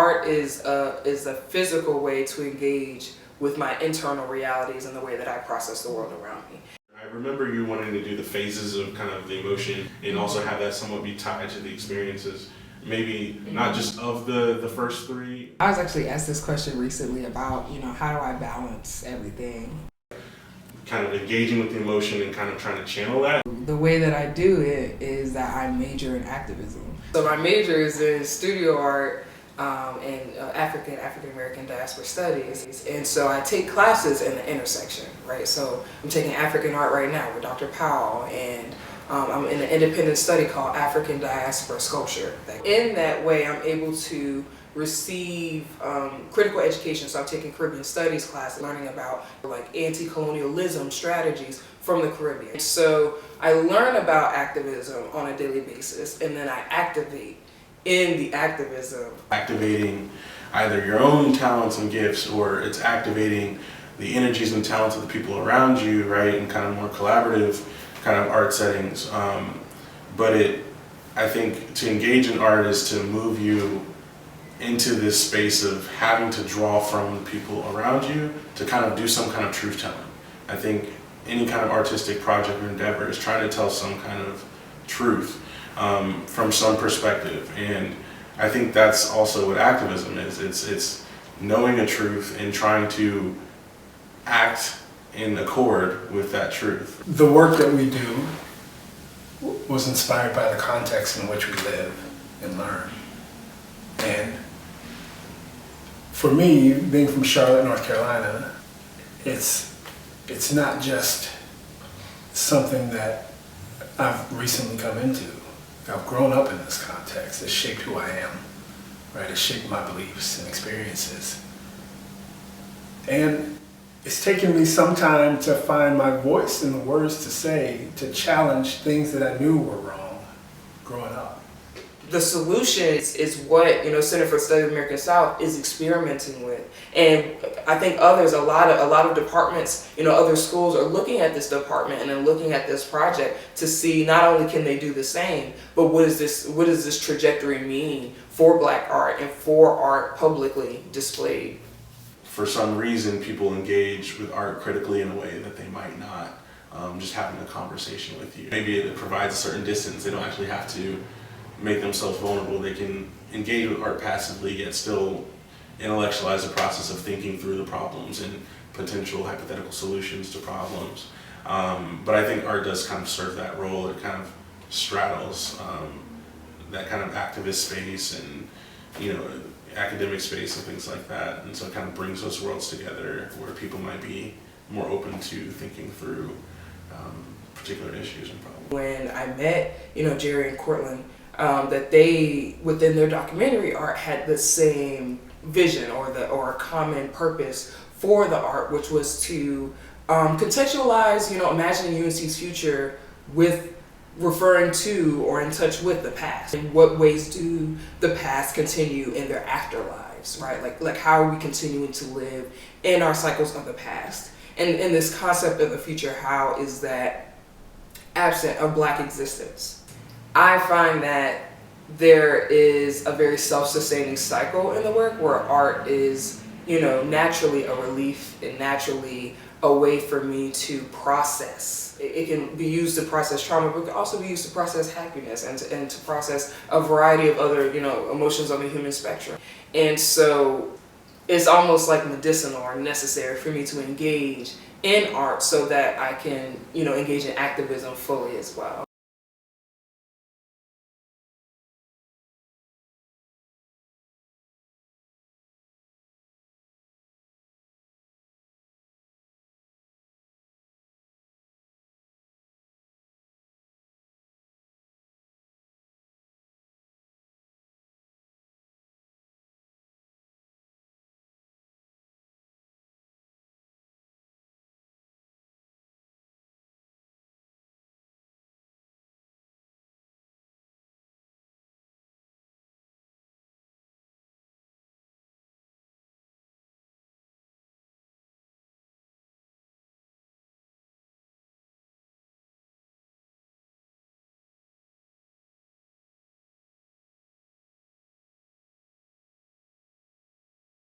art is a physical way to engage with my internal realities and the way that I process the world around me. I remember you wanting to do the phases of kind of the emotion and also have that somewhat be tied to the experiences, maybe not just of the first three. I was actually asked this question recently about, how do I balance everything? Kind of engaging with the emotion and kind of trying to channel that. The way that I do it is that I major in activism. So my major is in studio art and African American diaspora studies, and so I take classes in the intersection, right? So I'm taking African art right now with Dr. Powell, and I'm in an independent study called African diaspora sculpture. In that way, I'm able to receive critical education. So I'm taking Caribbean studies class, learning about like anti-colonialism strategies from the Caribbean. So I learn about activism on a daily basis, and then I activate in the activism. Activating either your own talents and gifts, or it's activating the energies and talents of the people around you, right, in kind of more collaborative kind of art settings. But I think to engage in art is to move you into this space of having to draw from the people around you to kind of do some kind of truth telling. I think any kind of artistic project or endeavor is trying to tell some kind of truth from some perspective, and I think that's also what activism is. It's knowing a truth and trying to act in accord with that truth. The work that we do was inspired by the context in which we live and learn. And for me, being from Charlotte, North Carolina, it's not just something that I've recently come into. I've grown up in this context. It's shaped who I am, right? It's shaped my beliefs and experiences. And it's taken me some time to find my voice and the words to say, to challenge things that I knew were wrong growing up. The solution is what Center for the Study of the American South is experimenting with, and I think others, a lot of departments, other schools are looking at this department and then looking at this project to see not only can they do the same, but what does this trajectory mean for Black art and for art publicly displayed. For some reason, people engage with art critically in a way that they might not just having a conversation with you. Maybe it provides a certain distance. They don't actually have to make themselves vulnerable. They can engage with art passively, yet still intellectualize the process of thinking through the problems and potential hypothetical solutions to problems. But I think art does kind of serve that role. It kind of straddles that kind of activist space and academic space and things like that. And so it kind of brings those worlds together where people might be more open to thinking through particular issues and problems. When I met Jerry and Cortland, that they, within their documentary art, had the same vision or a common purpose for the art, which was to contextualize, imagining UNC's future with referring to or in touch with the past. In what ways do the past continue in their afterlives, right? Like how are we continuing to live in our cycles of the past? And in this concept of the future, how is that absent of Black existence? I find that there is a very self-sustaining cycle in the work where art is, naturally a relief and naturally a way for me to process. It can be used to process trauma, but it can also be used to process happiness and to process a variety of other, emotions on the human spectrum. And so it's almost like medicinal or necessary for me to engage in art so that I can, engage in activism fully as well.